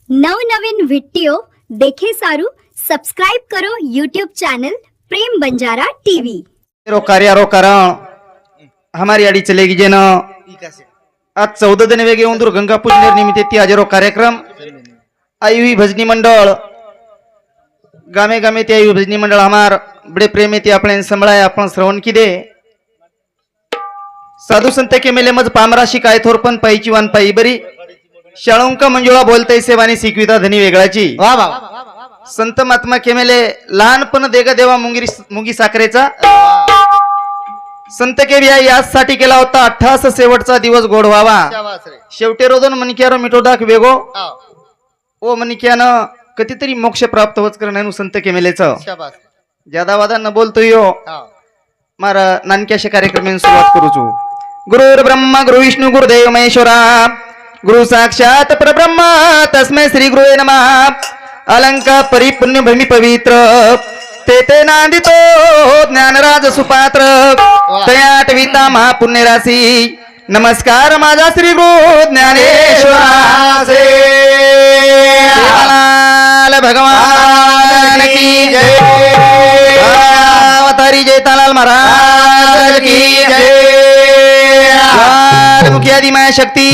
નવનવીન video દેખે સારું subscribe કરો YouTube चैनल प्रेम बंजारा टीवी। कारण हमारी आड़ी चलेगी जे न आज 14 दिन वेगे उंदूर गंगा पूजनेर निमित्ते ती हजारो कार्यक्रम आयुवी भजनी मंडळ गामे गामे ते आयुवी भजनी मंडळ हमार बड़े प्रेमी ते आपण संभळाय आपण श्रवण की दे साधू संत के मेले मज पामराशी काय थोरपण पायची वान पायी बरी शाळुंका मंजुळा बोलताय सेवानी शिकविता धनी वेगळाची वा वा संत महात्मा के मेले लहानपण देगा देवा मुंगी साखरेचा संत के बिया यासाठी केला होता 28 शेवटचा दिवस गोड व्हावा शेवटे रोदन मनिक्यारो मिठोदाक वेगो ओ मनिक्यानं कधीतरी मोक्ष प्राप्त होच करण्यानु संत के मेलेच ज्यादा वादा न बोलतो यो मारा नानक्याशे कार्यक्रम सुरुवात करू छु। गुरुर् ब्रह्मा गुरु विष्णु गुरुदेव महेश्वरा गुरु साक्षात परब्रह्म तस्मै श्री गुरुवे नमः। अलंका परिपुण्य भूमि पवित्र तेते नांदितो ज्ञानराज सुपात्र तयाटविता महापुण्य राशी नमस्कार माझा श्री गुरु ज्ञानेश्वरासे भगवान की जय अवतारी जयतालाल महाराज की जय मुखिया दी माया शक्ति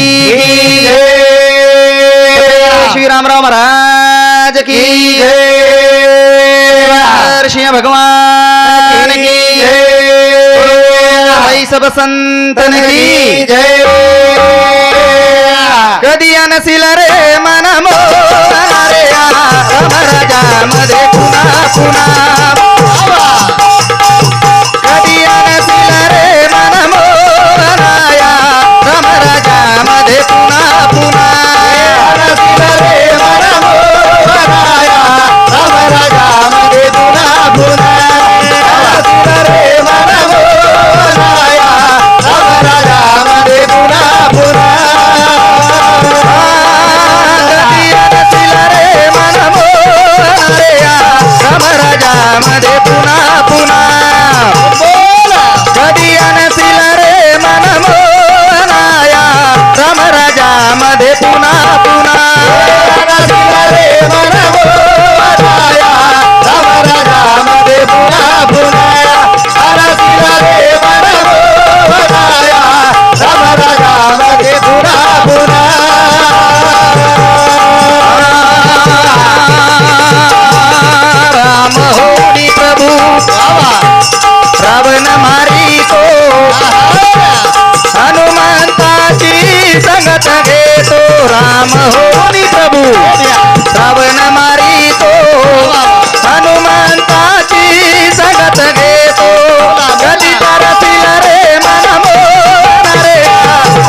श्री रामराव महाराज की जय श्री भगवान की जय सब संतन की जय कधी नसील रे मन मोरे राजा मध्ये पुन्हा पुन्हा कधी नसील रे मन मोराया राम राजा मध्ये पुन्हा पुन्हा नसील रे मन मोराया राम राजा मध्ये पुन्हा पुन्हा नसील रे मन मोराया राम राजा मध्ये पुन्हा पुन्हा कधी नसील रे मन मोराया राम राजा मध्ये पुन्हा पुन्हा कधी नसील रे मन मोराया राम राजा मध्ये पुन्हा पुन्हा नसील रे मन मोराया राम राजा मध्ये पुन्हा पुन्हा नसील रे मन मोराया राम राजा मध्ये पुन्हा पुन्हा राम होनी प्रभु रावण मारी तो हनुमंताची संगत घेतो राम होनी प्रभु रावण मारी तो हनुमंताची संगत घेतो कधी करतील रे मन मोरे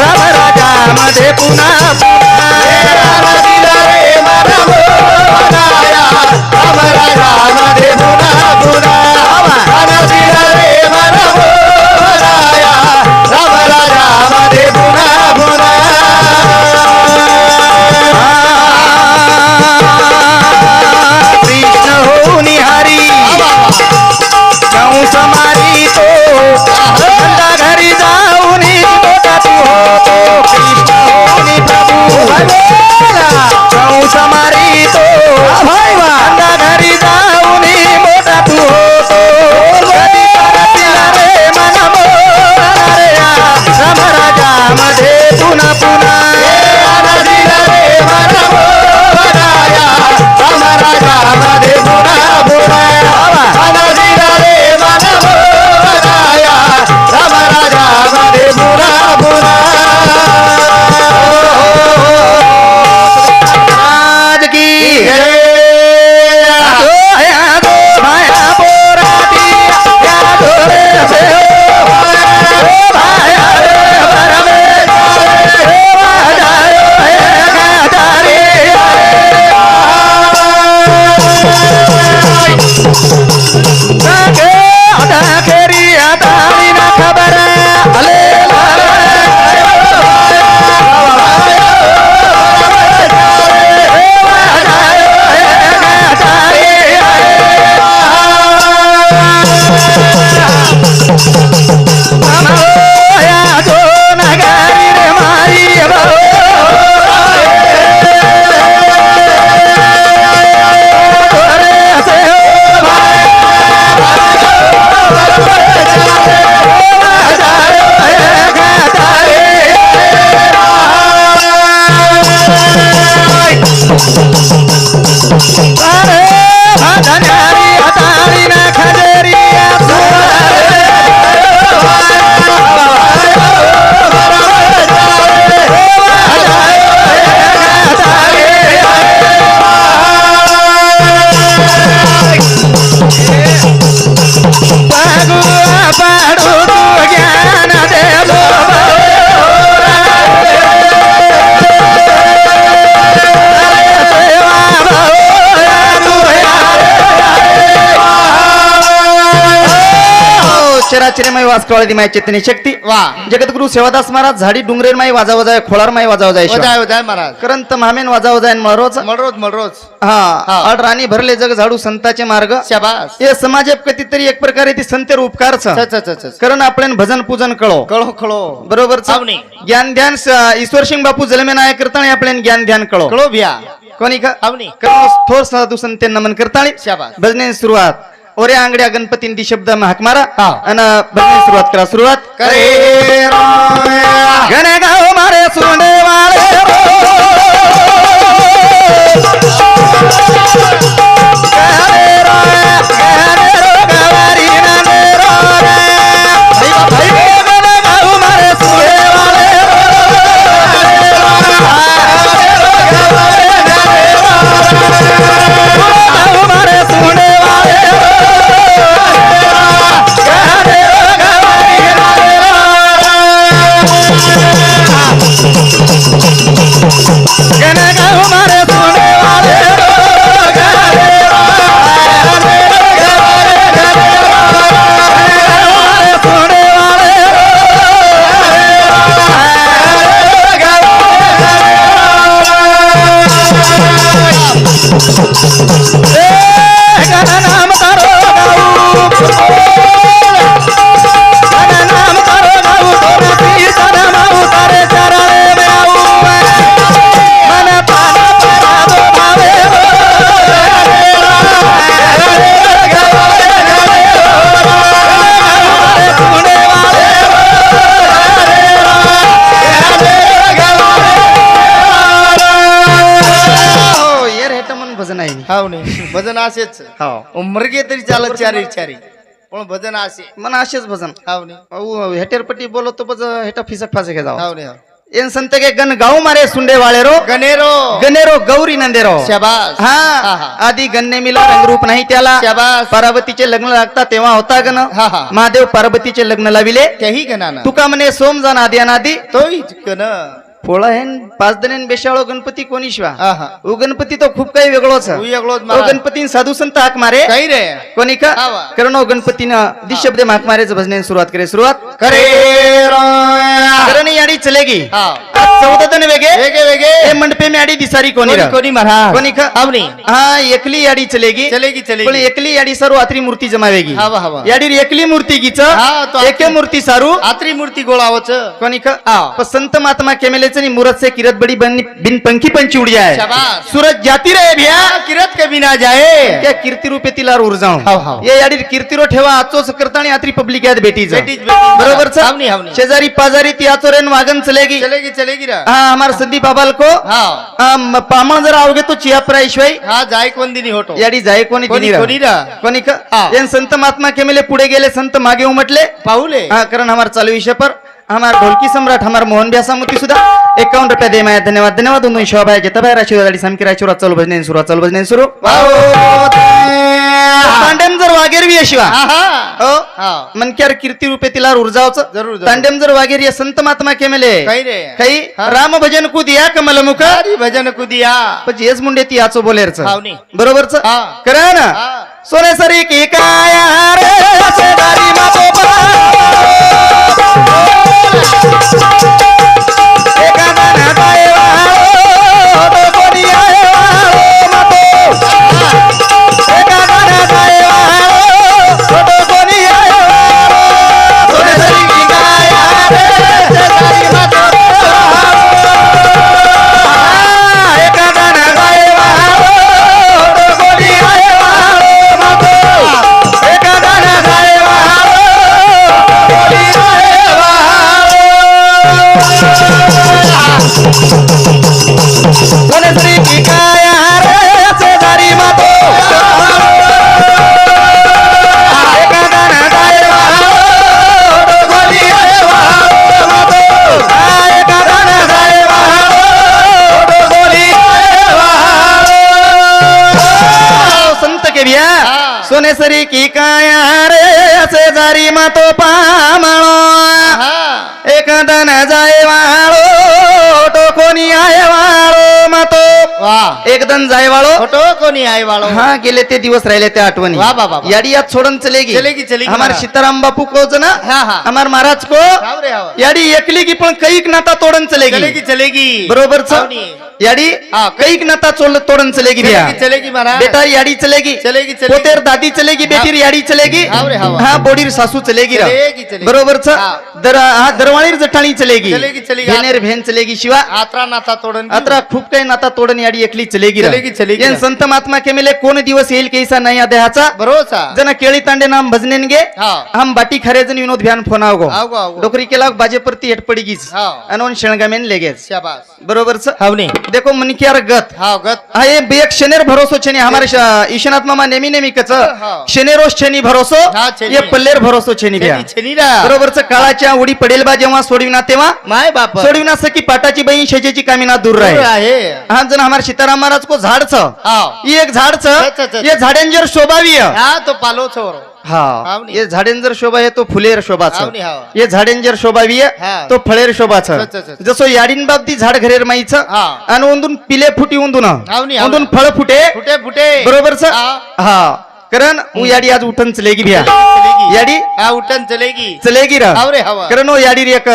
राम राजा मध्ये पुन्हा पुन्हा करतील रे मन मोराया राम राजा मध्ये पुन्हा पुन्हा करतील रे मन मोराया राम राजा मध्ये पुन्हा पुन्हा कृष्ण होनी हरी कंस मारी तो नंदा घरी जाऊन मोठा तू होतो कृष्ण होनी प्रभू कंस मारी तो नंदा घरी जाऊन मोठा तू होतो कधी करतील रे मन मोरे राम राजा मध्ये पुन्हा पुन्हा नसील रे मन मोराया राम राजा मध्ये पुन्हा पुन्हा नसील रे मन मोराया राम राजा मध्ये पुन्हा पुन्हा राज अक्षराचरेमय वासकवाळी माय चेतनी शक्ती वा जगद्गुरु सेवादास महाराज झाडी डुंगरेर माई वाजा वजाय खोळार माई वाजा वजाय वजाय वजाय महाराज करंत मामेन वाजा वजाय मळरोज मळरोज हा अड राणी भरले जग झाडू संताचे मार्ग शाबास हे समाज कधीतरी एक प्रकारे ती संतेर उपकार कारण आपण भजन पूजन कळो खळो बरोबर आवनी. ज्ञान ध्यान ईश्वर सिंग बापू जलमे नाय करताना आपण ज्ञान ध्यान कळो कळो भ्या कोणी का आवनी. थोर साधू संते नमन करताळी शाबास. भजने सुरुवात ओरे आंगड्या गणपतींनी शब्द हाक मारा हा. आणि भजने सुरुवात करा सुरुवात करे गणे गाव मारे सोंडे वाळे भजन आहे हाव नाही भजन असेच हो मर्गे तरी चालत चारी पण भजन असे मन असेच भजन हाव नाही हेटेरपट्टी बोलतो बज हेटा फिसक फासे घे जाओ हाव नाही एन संत के गण गाऊ मारे सुंडे वाळे रो गणेरो गणेरो गौरी नंदेरो शाबास हा आधी गणने मिला रंगरूप नाही त्याला शाबास. पार्वतीचे लग्न लागता तेव्हा होता गण हा, हा. महादेव पार्वतीचे लग्न लाविले त्याही गणाना तुका म्हणे सोम जाण आधी अनादी तोही गण पोळा हेन 5 दिनेन बेशाळो गणपती कोणी शिवा आहा ओ गणपती तो खूप काही वेगळोच तू वेगळोच ओ महाराज. गणपतीन साधू संत हाक मारे काही रे कोणी का हा वा. कारण ओ गणपतीनं दिशब्द हाक मारेचं भजने सुरुवात करे सुरुवात करे कारण याडी चलेगी हाव 14 जण वेगे वेगे हे मंडपे में आडी दिसारी कोणी रा कोणी महाराज कोणी का हाव नाही हा एकली याडी चलेगी चलेगी पण एकली याडी सारू आत्री मूर्ती जमावेगी हावा हावा याडी एकली मूर्ती गीच हा, तो एके मूर्ती सारू आत्री मूर्ती गोळावच कोणी का हा. पण संत महात्मा केमेलेच नि मुरत से किरत बड़ी बिन पंखी पंची उड़ी आहे शाबास. सूरज जाती रहे भैया किरत के बिना जाए त्या कीर्ती रूपे तिला उरजाव हाव, हाव. ये याडी कीर्तीरो ठेवा आचोच करतानी आत्री पब्लिक यात बेटीच बेटीच. बरोबर हावनी, हावनी. शेजारी पाजारी ती आचोरेन वागन चलेगी चलेगी रा हाँ हमार संदीप बाबाल को हाव पामण जर आओगे तो चिया प्राईशिवाय हा जाय कोण दिनी होतो याडी जाय कोणी कोणी दिनी कोणी रा कोणी का हा. येन संत महात्मा केमेले पुढे गेले संत मागे उमटले पाहुले हाँ कारण हमार चालू विषय पर हमार ढोलकी सम्राट हमार मोहन ब्यासा मोती सुधा 51 रुपया दे माया धन्यवाद धन्यवाद दोनों शोभाय जताबाई राशीवादी सामकी राशीवर चालू भजने सुरू तांडेम जर वागेरवी शिवा हा. मनक्यार कीर्ती रूपे तिला उर्जावच जरूर. तांडेम जर वागेर या संत महात्मा केमेले काही रे काही हा. राम भजन कू दिया कमल मुख हरी भजन कुदिया पण जेच मुंडे ती याचो बोलेरच हावनी. बरोबरच हा. करा ना हा. सोने सरी की काया रे शेजारी मातो एका दाना जाय वाळो तो कोणी आहे वाळो मातो एका दाना जाय वाळो तो कोणी आहे वाळो सोने सरी की काया रे शेजारी मातो एका दाना जाय वाळो तो कोणी आहे वाळो मातो एका दाना जाय वाळो कोणी आहे वाळो कोणतरी की काय रे शेजारी मातो एका दाना जाय वाळो कोणी आहे वाळो मातो एका दाना जाय वाळो कोणी आहे वाळो संत के बिया सोनेसरी की काय रे शेजारी मातो पामळो एका दाना जाय वाळो तो कोणी आहे वाळो मातो एकदम जायवाळो होटो कोणी आहे वाळो हाँ गेले ते दिवस राहिले ते आठवणी वाह, वाह, वाह, वाह. याडी आज छोड़न चलेगी चलेगी, हमारे महाराज. सीताराम बापू को ना हाँ, हाँ. हमारे महाराज को हाव रे हाव. याडी एकली की पण कैक नाता तोडन चलेगी चलेगी चलेगी बरोबर हावनी. याडी हाँ, कैक नाता तोडन चलेगी भैया चलेगी चलेगी महाराज बेटा याडी चलेगी चलेगी, चलेगी. पोतेर दादी चलेगी बेटीर याडी चलेगी हाव रे हाव. हाँ बोडीर सासू चलेगी रा. चलेगी, चलेगी. बरोबर हाँ. दरवाळीर जठाणी चलेगी चलेगी, चलेगी. भेनेर भेन चलेगी शिवा आत्रा नाता तोडन अत्रा खूप काही नाता तोडन याडी एकली चलेगी रा. चलेगी, चलेगी. येन संत महात्मा के मेले कोण दिवस येईल कैसा नाही देहाचा भरोसा जना केळी तांडे नाम भजनेन गे हाँ. हम बाटी खरे जन विनोद भ्यान फोन आवगो आवगो, आवगो. डोकरी केला बाजेपरती हेटपडी गीच हाँ. अनोन शेणगामेन लेगेच शाबास बरोबर हावनी देखो मनकियार गत हाव गत हा ये बेक शनेर भरोसो छेनी हमारे ईशनाथ मामा नेमी नेमी कच हाँ. शनेरोस छेनी भरोसो हाँ, छेनी. ये पल्लेर भरोसो छेनी भ्या छेनीरा बरोबरच काळाच्या उडी पडेल बा जेव्हा सोडविना तेव्हा माय बाप सोडविना सकी पाटाची बहीण शेजेची कामिना दूर दूर राहे आहे हा जन हमारे सीताराम महाराज को झाड छ हाव ये एक झाड छ छ. ये झाडेंजर शोभावी हा तो पालो छोर हाँ हावनी. ये झाडेंजर शोभा है तो फुलेर शोभा छ हावनी, हाव. ये झाडेंजर शोभावी हा. आहे तो फळेर शोभा छ छ. जसो याडीन बाबती झाड घरेर माई छ हा. आणि उंदून पिले फुटी उंदून हावनी, हावनी. उंदून फळ फुटे फुटे फुटे बरोबर छ हा. हा कारण उ याडी आज उठन चलेगी भ्या चलेगी याडी हा उठन चलेगी चलेगी रा हाव रे हाव. कारण ओ याडी एक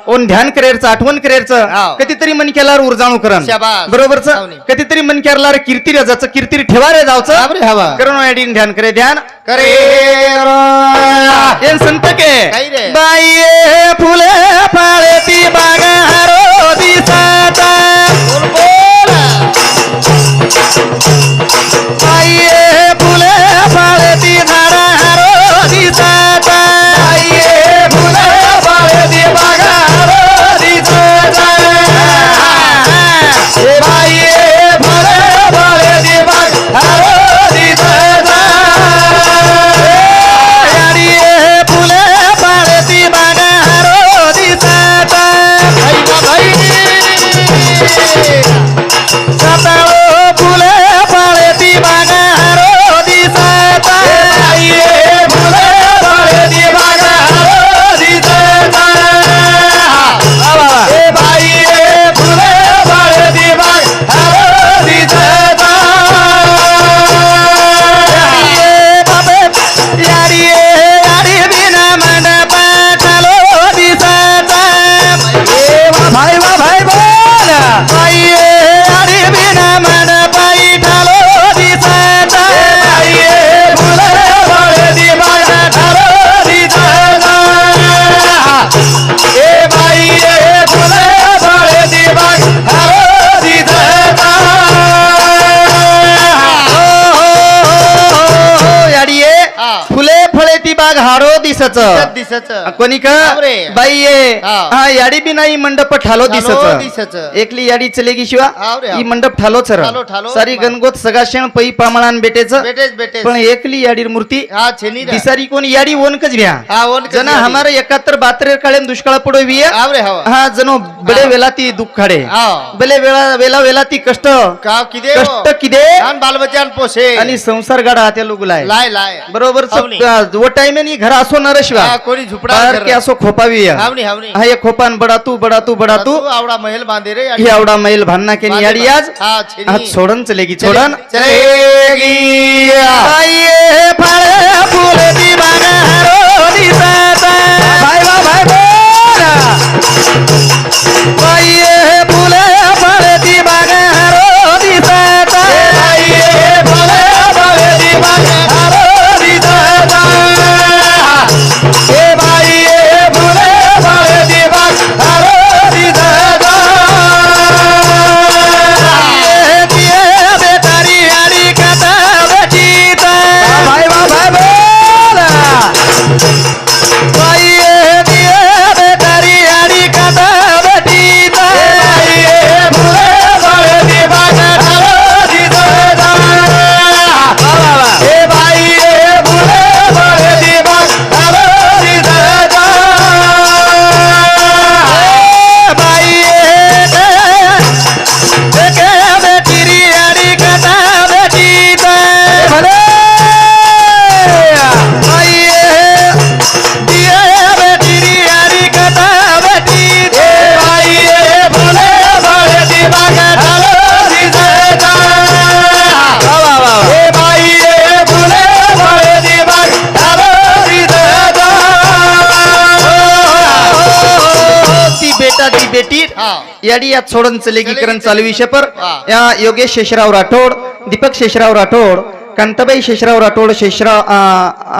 ओन ध्यान करेरचं आठवण करेरचं हाव. कधीतरी मन केल्यावर उर्जाणू करन शाबास. बरोबरच हावनी. कधीतरी मन केल्यावर कीर्ती रजाचं कीर्ती ठेवा रे हाव जावचं रे हाव. कारण ओ याडी ध्यान करे ध्यान करे ಏನ್ ಸಂತಕ್ಕೆ काय रे? ಬಾಯಿಯೇ ಫುಲೆ ಪಾಳೆತಿ ಬಾಗಾರೋ ದಿಸಾತ बोल बोल ಬಾಯಿಯೇ ಫುಲೆ ಪಾಳೆತಿ ಧಾರಾರೋ ದಿಸಾತ ಬಾಯಿಯೇ ಫುಲೆ ಪಾಳೆತಿ ಬಾಗಾರೋ ದಿಸಾತ ಬಾಯಿಯೇ ಫುಲೆ ಪಾಳೆತಿ ಬಾಗಾರೋ ದಿಸಾತ याडिये फुले पाळती बागारो दिसात साताळो फुले पाळती बागारो दिसात बाईये फुले पाळती बागारो दिसात ए बाईये फुले पाळती बागारो दिसात याडिये याडी बिना मंडपा चालो दिसात भाई बोल बाईये याडी बिना मंडपाई ठालो दिसात बाईये फुले पाळती बागा ठालो दिसात ए बाईये फुले पाळती बागा ठालो दिसात याडिये हा. फुले फळे ती बाग हारो दिसच दिसच कोणी का बापरे. बाई ये हा. हा याडी बी नाही मंडप ठालो दिसच दिसच एकली याडी चलेगी शिवा हाव रे, हाव. ही मंडप ठालो सर ठालो, ठालो. सारी गणगोत सगा शेण पै पामळान बेटेच बेटेस बेटेस पण एकली याडीर मूर्ती हा छेनी रा. दिसारी कोण याडी ओनकच घ्या हा ओन जना हमारे 71 72 काळेम दुष्काळ पडोवी हाव रे हाव. हा जनो बडे हा. वेला ती दुःख खाडे हाव. बले वेळा वेला वेला ती कष्ट का किदे कष्ट किदे लहान बालबच्चान पोसे आणि संसार गाडा हात्या लोगुलाय लाय लाय बरोबर हावनी. वो टाइम नी घर असो नरशिवा हा, कोणी झुपडा बाहेर घर. की असो खोपावी आहे. हावनी हावनी हा एक खोपान बडा तू तू आवडा महल बांधे रे ही आवडा मैल भांना केनी बांधे याडी आज हा छेनी आज सोडन चलेगी सोडन चलेगी बाईये फळे फुलती बागारो दिसत भाई बोल बाईये फुले फळती बागारो दिसत बाईये फुले फळती बागारो दिसत ए बाईये फुले फळती बागारो दिसत ये बेतारी आडी कथा बचित भाई बोल बाईये बेतारी आडी कथा बचित याडी या छोड़न चलेगी करण चालू विषय पर हाँ। या योगेश शेषराव राठौड़, दीपक शेषराव राठौड़, कांताबाई शेषराव राठौड़, शेषराव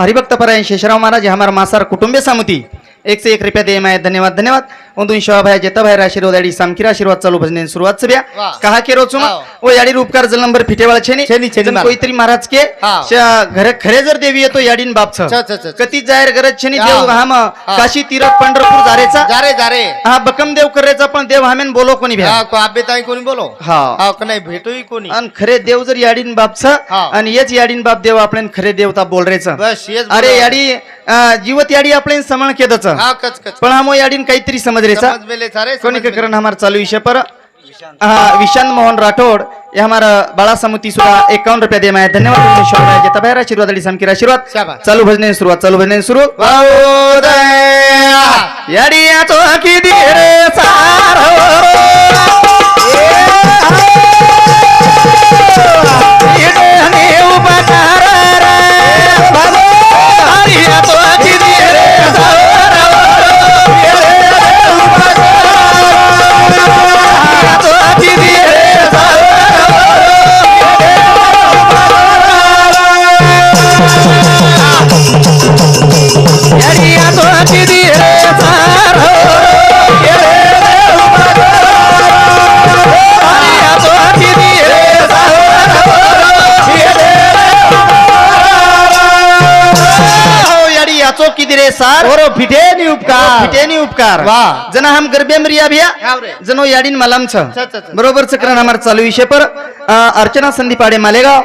हरिभक्त परायण शेषराव महाराज हमारा मासार कुटुंबीय समिति 101 रुपया दे माय धन्यवाद धन्यवाद उन शोभाया जेता भाई आशीर्वाद याडी सामखीर आशीर्वाद चालू भजने शुरुआत से बिया वाह। कहा के रोचुमा हाँ। वो याडी रूपकार जल नंबर फिटे वाला छेनी छेनी जन कोई तरी महाराज के हाँ। घरे खरे जर देवी येतो याडीन बाप छ, छ, छ, छ. कती जाहीर गरज छेनी हाँ। देव हम हाँ. काशी तीरथ पंढरपूर जारेचा जा रे हा बकम देव करायचा पण देव हामेन बोलो कोणी भ्या हा को आबे ताई कोणी बोलो हा हा का नाही भेटोही कोणी आणि खरे देव जर याडीन बापच हा. आणि हेच याडीन बाप देव आपल्यान खरे देवता बोल रेच बस हेच अरे बोला. याडी जीवत याडी आपल्यान समण केदच हा कच कच पण हा मो याडीन काहीतरी समज रेचा समज मेले सारे कोणी समज मेले. करण हमार चालू विषय पर विशांत मोहन राठौड़ ये हमारा बाला समिति सुरा 51 रुपया दे माय धन्यवाद शोभा जेता भाई आशीर्वाद अली समकीर आशीर्वाद शाबाश. चालू भजने सुरुवात चालू भजने सुरू याडी या तो की दी रे सारो किती रे सार ओरो फिटेनी उपकार फिटेनी उपकार वाह. जना हम गरबे मरिया भिया हाव रे. जनो याडीन मलाम छ छ, छ, छ. बरोबर चक्रण हमार चालू विषय पर अर्चना संदीपाडे मालेगाव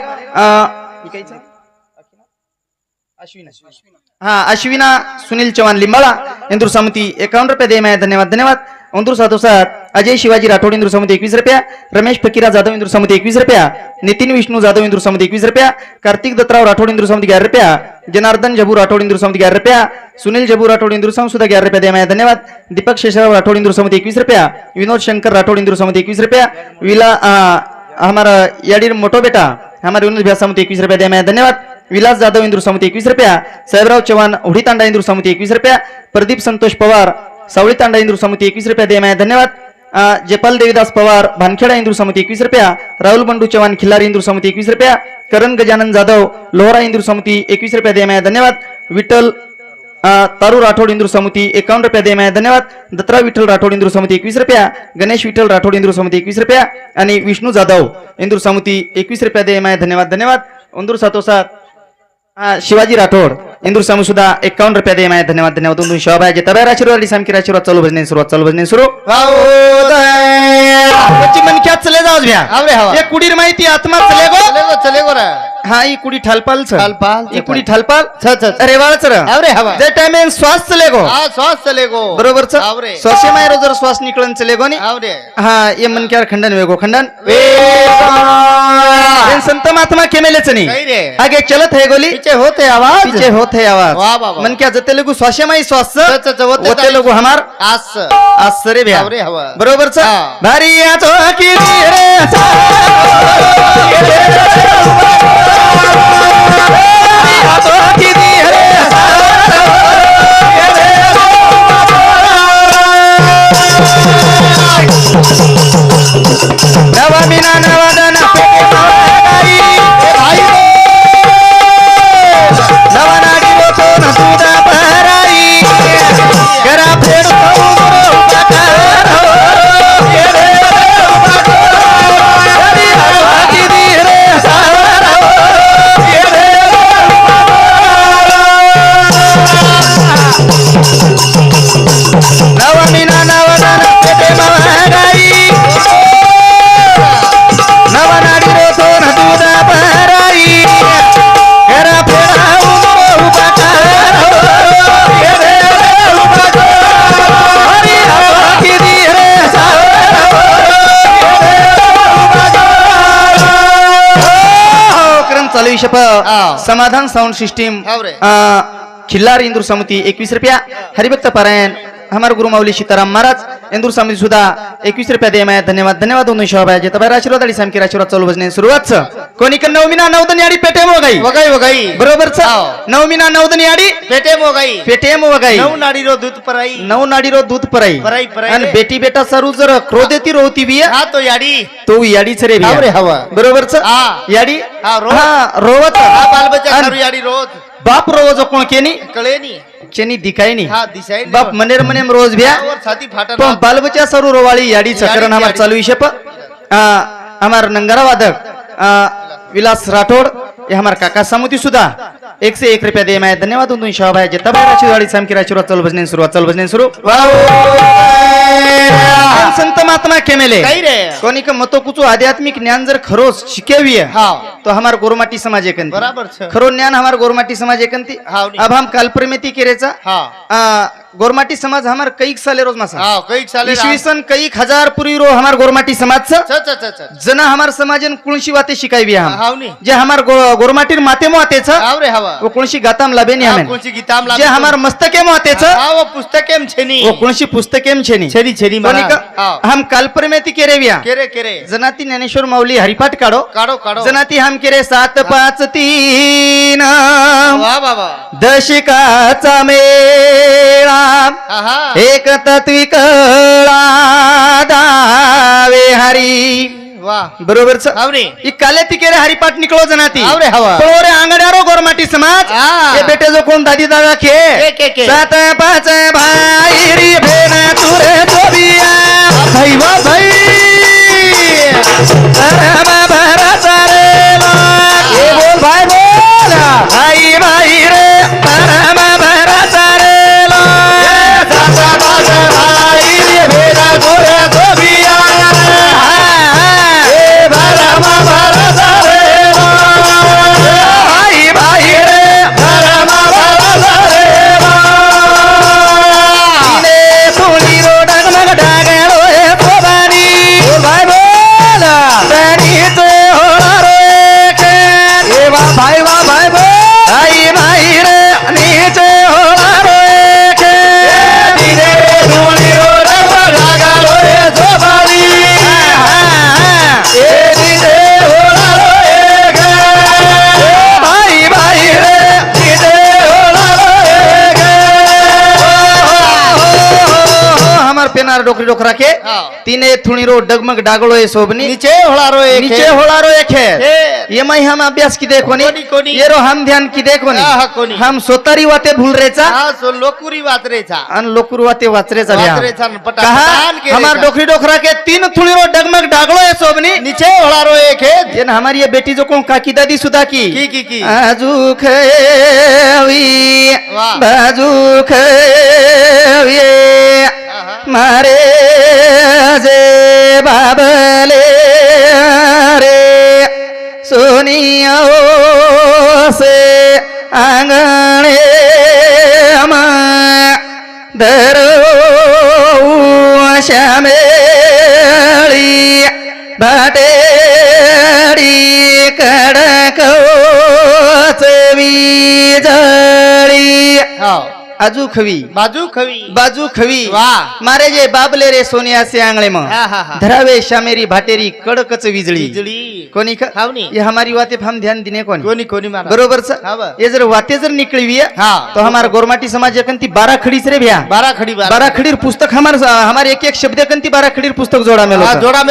हाँ अश्विना सुनील चौहान लिंबाळा इंदूर समिति 51 रुपया दे माय धन्यवाद धन्यवाद इंदूर साथोसाथ अजय शिवाजी राठौड़ इंदूर समिति 21 रुपया रमेश फकीरा जाधव इंदूर समिति 21 रुपया नितिन विष्णु जाधव इंदूर समिति 21 रुपया कार्तिक दत्तराव राठौड़ इंदूर समिति 11 रुपया जनार्दन जबू राठौड़ इंदूर समिति 11 रुपया सुनील जबू राठौड़ इंदूर समिति सुधा 11 रुपया दे माय धन्यवाद दीपक शेषराव राठौड़ इंदूर समिति 21 रुपया विनोद शंकर राठौड़ इंदूर समिति 21 रुपया विला हमारा याडीर मोटो बेटा हमारे विनोद भैया समिति 21 रुपया दे माय धन्यवाद विलास जाधव इंदूर समिति 21 रुपया साहेबराव चव्हाण उडी तांडा इंदूर समिति 21 रुपया प्रदीप संतोष पवार सावळी तांडा इंदूर समिति 21 रुपया दे माय धन्यवाद जयपाल देवीदास पवार भानखेड़ा इंदूर समिति 21 रुपया राहुल बंडू चव्हाण खिल्लारी इंदूर समिति 21 रुपया करण गजानन जाधव लोहरा इंदूर समिति 21 रुपया दे माय धन्यवाद विठ्ठल तारू राठौड़ इंदूर समिति 51 रुपया दे माय धन्यवाद दत्तराव विठ्ठल राठौड़ इंदूर समिति 21 रुपया गणेश विठ्ठल राठौड़ इंदूर समिति 21 रुपया आणि विष्णू जाधव इंदूर समिति 21 रुपया दे माय धन्यवाद धन्यवाद इंदूर साथोसाथ शिवाजी राठौड़ इंदूर समूह सुधा 51 रुपया दे माय धन्यवाद धन्यवाद इंदूर शोभा जेता भाई आशीर्वाद अली सामकीर आशीर्वाद चालू भजने सुरू बच्ची मन क्या चले जाओ भैया आवरे हवा. ये कुडीर माहिती आत्मा चले गो चले गो रे हाँ ई कुडी ठालपाल छ ठालपाल, ई कुडी ठालपाल छ, छ, छ. अरे वाळच र आवरे हवा. जे टाइम में श्वास चले गो हा श्वास चले गो बरोबर छ आवरे श्वासे माय रोजर श्वास निकलन चले गो नी आवरे हाँ ये मन क्या खंडन वेगो खंडन संत महात्मा केमेलेच काही नाही रे आगे चलत है गोली पीछे होते आवाज पीछे होत है आवाज वाह, वाह, वाह. मन क्या जते लोगो श्वासे माय श्वास छ, छ, छ, होते होते लोगो हमार आस आसरे भ्या आवरे हवा. बरोबर छ हाँ. भारी या चौकी रे नवमीना नवदन नवनाडी बोतो न तुदा पराई करा फेर नवमीना नवदन पेटे मवाई नवनाडी बोतो न तुदा पराई करा फेर चालू विषय हाँ. समाधान साउंड सिस्टीम हाव रे. खिल्लार इंदूर समिति 21 रुपया हरिभक्त पारायण हमारे गुरु माऊली सीताराम महाराज इंदूर समिति सुद्धा 21 रुपया दे माया धन्यवाद धन्यवाद दोनों शोभा जे तबार आशीर्वाद आणि सामकी आशीर्वाद चालू बसणे सुरुवात कोणी का नवमीना नवदन याडी पेटे मोगाई वगाई वगाई बरोबर छ हाव. नवमीना नवदन याडी पेटे मोगाई पेटे मोगाई नऊ नाडी रो दूध पराई नव नाडी रो दूध पराई पराई, पराई आणि रे. बेटी बेटा सरू जर क्रोधेती रोती बी हा तो याडी तो याडीच रे हाव रे हवा बरोबर छ हा. याडी हा, रोज. हा रोवत हा बाल बच्चा आणि करू याडी रोज बाप रोज कोण केनी कळे नी चेनी दिखाई नी हा दिसाई नी. बाप मनेर मने रोज भ्या और छाती फाटा पण बालबच्चा सरू रोवाळी याडी चक्रण याडी, हमार याडी. चालू विषय हमार नंगारा वादक विलास राठोड ये हमार काका सामुती सुद्धा 101 रुपया दे माय धन्यवाद दोन शोभा आहे जता बाहेर आशीर्वाद सामकी आशीर्वाद चालू बसणे सुरुवात चालू बसणे सुरू संत महात्मा केमेले काही रे कोणी का मतो कुचो आध्यात्मिक ज्ञान जर खरोच शिकेवी हा तो हमार गोरमाटी समाज एकंती बराबर छ खरो ज्ञान हमार गोरमाटी समाज एकंती हाव नी. अब हम कालप्रमिति केरेचा हा गोरमाटी समाज हमार कई साले रोज मासा हा कई साले इसवी सन कई हजार पूर्वी रो हमार गोरमाटी समाज च च च च जना हमार समाजन कुणशी वाते शिकायवी हम हाव नी जे हमार गोरमाटीर माते मो आते छ हाव रे हवा वो कुणशी गाताम लाबेनी हा, हमें कोणची गीताम जे हमार मस्तके मो आते छ हा वो पुस्तकेम छेनी वो कुणशी पुस्तकेम छेनी छेनी छेनी कोणी मला का हम कालप्रमिति केरेविया केरे केरे जनाती ज्ञानेश्वर माऊली हरिपाठ काढो काढो काढो जनाती हम केरे 7 5 3 वा बाबा दशिकाचा मेळा हा हा एक तत्विक दावे हरी वा बरोबर छ हाव रे ई काले तिकेरे हरिपाठ निकलो जनाती हाव रे हवा पोरे आंगड्यारो गोरमाटी समाज हा. ये बेटे जो कोण दादी दादा खे के. 7 5 भाई री भेना तुरे जोबिया भाई वा भाई रामा भरसा रे ये बोल भाई बोल भाई भाई रे रामा भरसा रे भाई रे भेना तुरे जोबिया पेनार डोकरी डोकरा के हाँ. तीने थुणी रो डगमग डागलो ए सोबनी नीचे होळारो एक नीचे होलारो एक है हे. ये मैं हम अभ्यास की देखो कोणी, कोणी? ये रो हम ध्यान की देखो हा, हा, कोणी? हम सोतारी वाते भूल रेचा हा सो लोकुरी वातरेचा अन लोकुर वाते वाचरेचा वाचरेचा न पटा- कहा पटान के हमार रेचा. डोकरी डोकरा के तीन थुणी रो डगमग डागलो ए सोबनी नीचे होळारो एक है ये न हमारी ये बेटी जो कौन काकी दादी सुधा की की आजू खवी वाह. बाजू खवी आहा. मारे जे बाबले रे सोनिया से आंगणे दरो श्यामेळी भाटेडी कडक वीजळी हा आजू खवी बाजू खवी बाजू खवी वाह. मारे जे बाबले रे सोनिया से आंगळे मग हा हा हा धरावे श्यामेरी भाटेरी कडकच विजळी बिजली कोणी का हावनी ये हमारी बातें हम ध्यान देने कोनी कोणी कोणी मारा बरोबर स हा बा. ये जर वाते जर निकली है हा. तो हमार गोरमाटी समाज एकंती 12 खडीच रे भ्या बारा खडी 12 खडीर पुस्तक हमार एक एक शब्द एकंती 12 खडीर पुस्तक जोड़ा मेलो हा छ. जोडा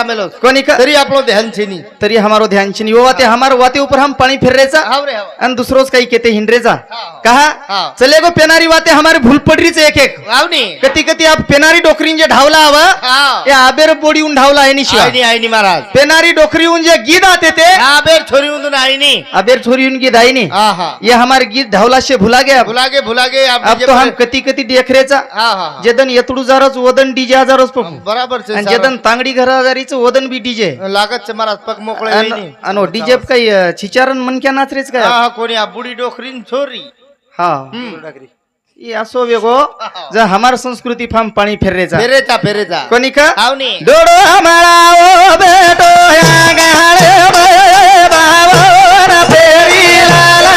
मेलो कोणी का तरी आपलो ध्यान छेनी तरी हमारो ध्यान छिनी वो वाते हमार वाते ऊपर हम पानी फिर रेचा हाव रे हाव आणि दुसरोज काही केते हिंडरेचा हा. कहा चले गो पेनारी वाते हमारे भूल पडरीच एक एक हावनी कती कती आप पेनारी डोकरीन जे ढावला हवा हा या आबेर बोडी उन ढावला आहे निशिवा आईनी महाराज पेनारी डोकरी उन जे गीत आते थे हा बेर छोरी उंदून आईनी अबेर छोरी उनकी दाई नहीं हा हा ये हमारे गीत ढावला से भुला गया भुला गे अब तो हम कती कती देखरेचा हा हा जदन यतडू जारच वदन डीजे हजारच पकू बराबर छे आणि जदन तांगडी घर हजारीच वदन बी डीजे लागत छे महाराज पक मोकळे आईनी अनो डीजे काही छिचारन मनक्या नाचरेच हा काय हा कोणी आ बुडी डोकरीन छोरी हा ये असो वेगो जर हमार संस्कृती फाम पाणी फेरेचा फेरेचा कोणी का हावनी डोडो हमारा ओ बेटो या गाळे बावन फेरी लाला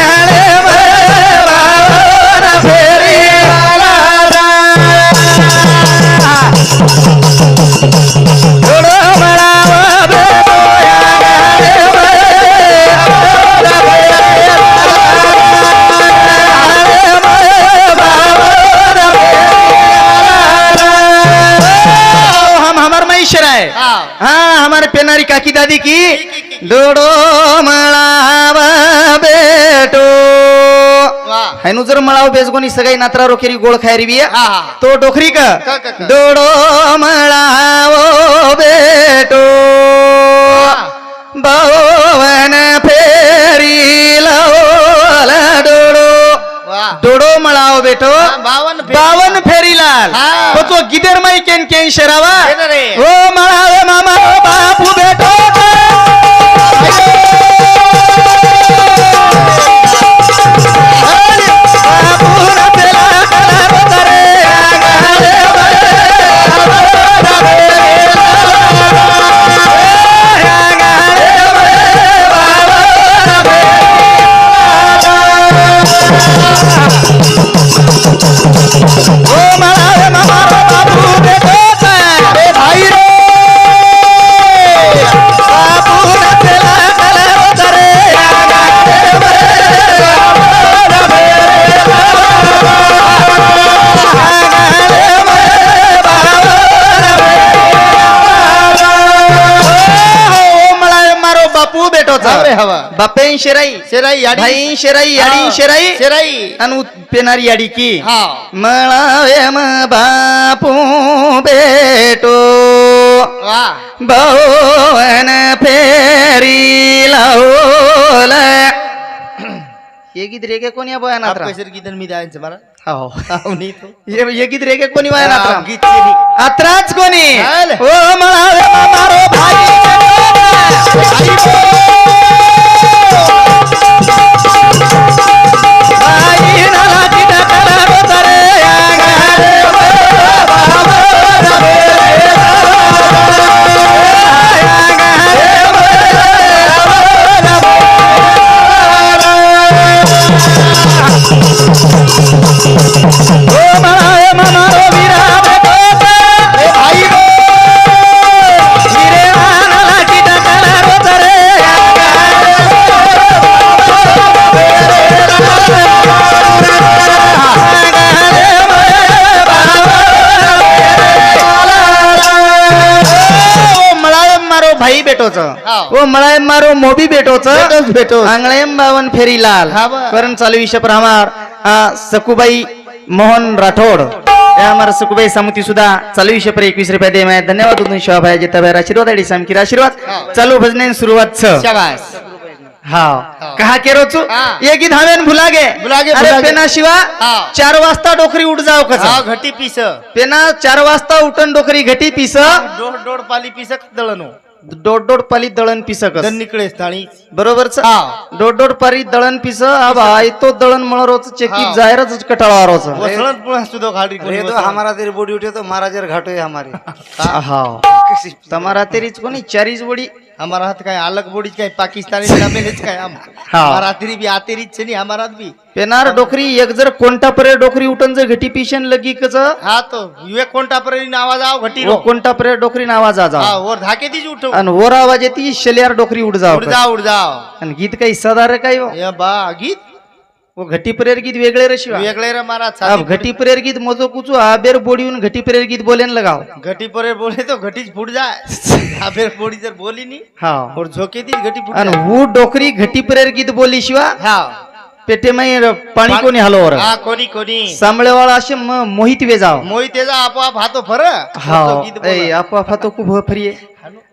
गाळे बावन फेरी पेनारी काकी दादी की डोडो मळाव बेटो वाह हैनु जर मळाव बेजगोनी सगाई नात्रा रोकेरी गोळ खायरी बी हा हा तो डोखरी का का. डोडो मळाव बेटो बावन फेरी लावला डोडो वाह डोडो मळाव बेटो बावन फेरी लाल हा. तो तो गिदर माई केन शरावा केन रे. ओ मळावे मामा ओ बापू बेटो बापू न पेला कला रे आगारे ओ मळावे मामा ओ बापू बेटो रे भाई रे बापू न पेला कला रे मारो बापू बेटो अरे हवा बापे शेराई शेराई याडी भाई शेराई याडी शेराई शेराई अनु पेनारी याडी की हा मळावे म बापू बेटो वाह भवन फेरी लावल ये गीत रेगे कोणी या बया नात्रा पैसे गीतन मी द्यायचं मला हो नाही तो ये गीत रेगे कोणी बया नात्रा गीत शेरी आत्राच कोणी हाल. ओ मळावे मारो भाई नाला किटा कला रोतरे आगारे ओ मळावे मारो वीरा बेटो रे भाई रे वीरे नाला किटा कला रोतरे मारो भाई बेटोच हाव. ओ मळायम मारो मोबी बेटोच बेटोच. आंगळेम बावन फेरी लाल हा बा. करण चालू विषय पर हमार सकुबाई मोहन राठोड या हमारा सकुबाई समिति सुधा चालू विषय पर 21 रुपया दे मैं धन्यवाद उदून शिवा भाई जिता भाई आशीर्वाद आडी सामकीर आशीर्वाद हाव. चालू भजने सुरुवात छ शाबास हाव हाव. कहा के रोचू हा. ये गीत हमेन भुलागे भुलागे, अरे भुलागे. पेना शिवा हाव. 4 वाजता डोकरी उठ जाव हा कसा घटी पीस पेना 4 वाजता उठन डोकरी घटी पिस डोड पाली पीस दळनो दोड पाली दळण पिसक दन निकळे स्थाळी बरोबर हाव. दोड पारी दळण पिस भाई तो दळण मळरोच चेकी हाव. जाहिरच कटाळा रोच वसळत पुन्हा सुद्धा घाडी कोणी तो वसळत. हमारा तेरी बॉडी उठे तो महाराजर घाटो है हमारे हाव तमारा तेरीच कोणी चारीच बडी हमारा हाथ काय अलग बोडी काय पाकिस्तानी जमेलेच काय हमारा तेरी भी आतेरीच छे नी हमारा भी पेनार डोकरी एक जर कोणता परे डोकरी उठन जर घटी पिशन लगी कच हा तो युवे कोणता परेनी आवाज आव घटी वो रो कोणता परे डोकरी आवाज आ हा जा वर धाके तीच उठव आणि वर आवाज येती शलियार डोकरी उठ जाव उड जाव आणि गीत काही सदार काय हो? ये बा गीत वो घटी परेर गीत वेगळे रे शिवा वेगळे रे मारा अब घटी परेर गीत मोजो कुचू आबेर बोडीहून घटी परेर गीत बोलेन लगाव घटी परे बोले तो घटीच फुट जाय हा फिर बोडी जर बोली नी हा और झोके ती घटी फुट आणि जाय. वो डोकरी घटी परेर गीत बोली शिवा हा पेटे माई पाणी कोणी हलो वर हा कोणी कोणी सांभळेवाळा असे मोहित वे जाव मोही तेजा आपोआप हातो फर हा तो गीत बोला. ए आपोआप तो खूप फरिये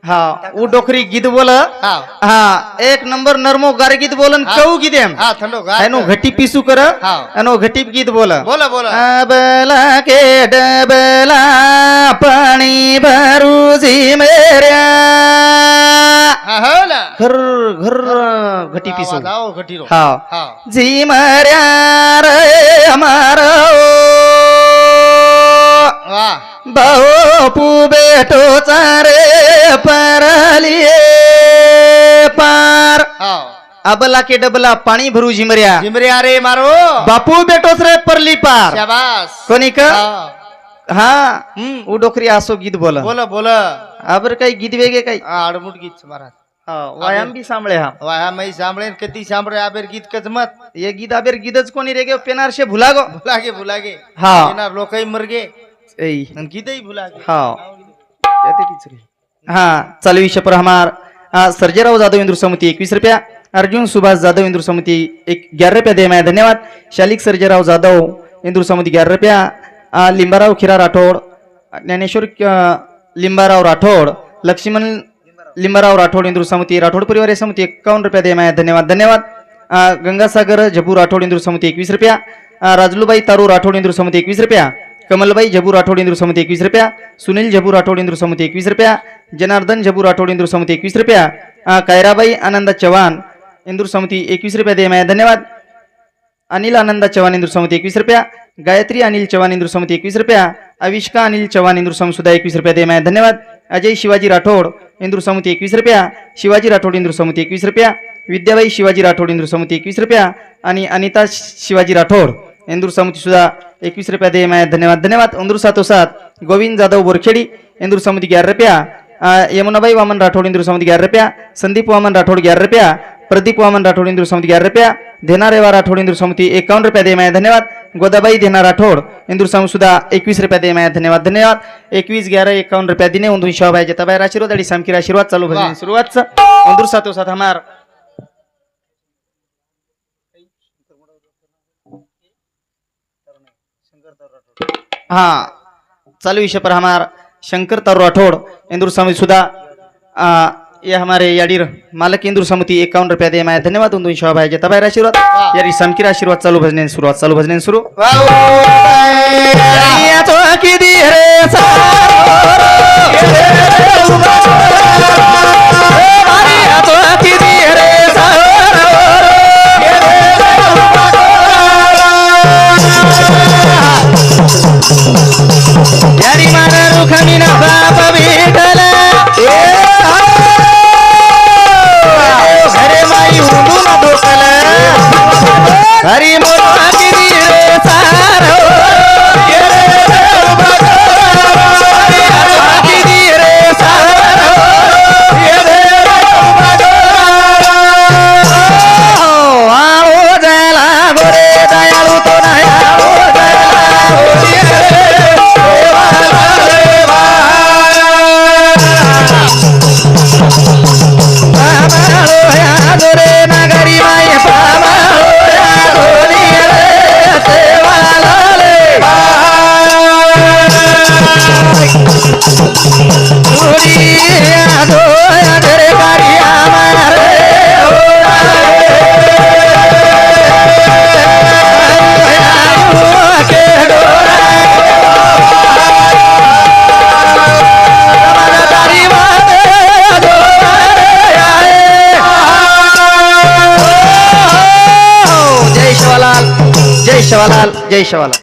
हा वो डोकरी गीत बोल हा हा एक नंबर नरमो गार गीत बोलन हा. कऊ गीत एम हा थंडो एनो घटी पिसू कर हा. एनो घटी गीत बोल बोला बोला अबला के डबला पाणी भरू जी मेऱ्या हा हो ना घर घर घटी पिसू जाओ घटी रो हा हा जी मर्या रे हमारा वाह बापू बेटो चारे परलिए पार हा अबला के डबला पाणी भरू झिमऱ्या जिमरे अरे मारो बापू बेटोच रे परली पार शाबास कोणी का हा. हा हम्म. उ डोकरी असो गीत बोला बोला बोला आबर काही गीत वेगे काही आडमुट गीत महाराज व्यायाम बी सांभळे हा वाया मै सांभळे किती सांभळे आबेर गीत कजमत ये गीत आबेर गीतच कोणी रेगे पेनार शे भुला गो भुलागे हा येणार लोकही मरगे ऐ आणि गीतही भुलागे हा येते टीचरी हाँ चालू विषय पर हमार सर्जेराव जाधव इंदुर समिति 21 रुपया, अर्जुन सुभाष जाधव इंदुर समिति 11 रुपया दे मैं धन्यवाद। शालिक सर्जेराव जाधव इंदुर समिति 11 रुपया, लिंबाराव खिरा राठोड, ज्ञानेश्वर लिंबाराव राठोड, लक्ष्मण लिंबाराव राठोड इंदुर समिति, राठोड परिवार समिति 51 रुपया दे मैं धन्यवाद धन्यवाद। गंगासागर झबू राठोड इंदुर समिति 21 रुपया, राजलूबाई तारू राठोड इंदुर समिति 21 रुपया, कमलबाई झबू राठोड इंदुर समिति 21 रुपया, सुनील झबू राठोड इंदुर समिति 21 रुपया, जनार्दन झबू राठोड इंदुर समिति 21 रुपया, कायराबाई आनंद चव्हाण इंदुर समिति 21 रुपया दे मैं धन्यवाद। अनिल आनंद चव्हाण इंदुर समिति 21 रुपया, गायत्री अनिल चव्हाण इंदुर समिति 21 रुपया, अविष्का अनिल चव्हाण इंदुर समिति सुद्धा 21 रुपया दे मैं धन्यवाद। अजय शिवाजी राठोड इंदुर समिति 21 रुपया, शिवाजी राठोड इंदुर समिति 21 रुपया, विद्याबाई शिवाजी राठोड इंदुर समिति 21 रुपया आणि अनिता शिवाजी राठोड इंदूर समिति सुद्धा 21 रुपया दे मैं धन्यवाद धन्यवाद। इंदूर साथोसाथ गोविंद जाधव बोरखेडी इंदूर समिति 11 रुपया, यमुनाबाई वामन राठोड इंदूर समिति 11 रुपया, संदीप वामन राठोड 11 रुपया, प्रदीप वामन राठोड इंदूर समिति 11 रुपया, धेना रेवा राठोड इंदूर समिति 51 रुपया दे मैं धन्यवाद। गोदाबाई धेना राठोड इंदूर समिति सुद्धा 21 रुपया दे मैं धन्यवाद धन्यवाद। 21 11 51 रुपया दिने उंदूर शोभाई जताबाई आशीर्वाद आणि सामकीर आशीर्वाद चालू भजन सुरुवात इंदूर साथोसाथ हमार हाँ चालू विषय पर हमार शंकर तारू राठोड इंदूर समिति सुधा ये हमारे याडीर मालक इंदूर समिति 51 रुपया दे मैं धन्यवाद। उन शोभाई जताबाई आशीर्वाद यारी सामकीर आशीर्वाद चालू भजन सुरुवात चालू भजन सुरू यारी माना रुखमीना बाप विठ्ठल हरे माई हुंदू ना दोकल हरी मोरा किती रे सारो किती रे सारो आओ जला गोरे दयाळू तो नाही आओ जय शिवालाल जय शिवालाल।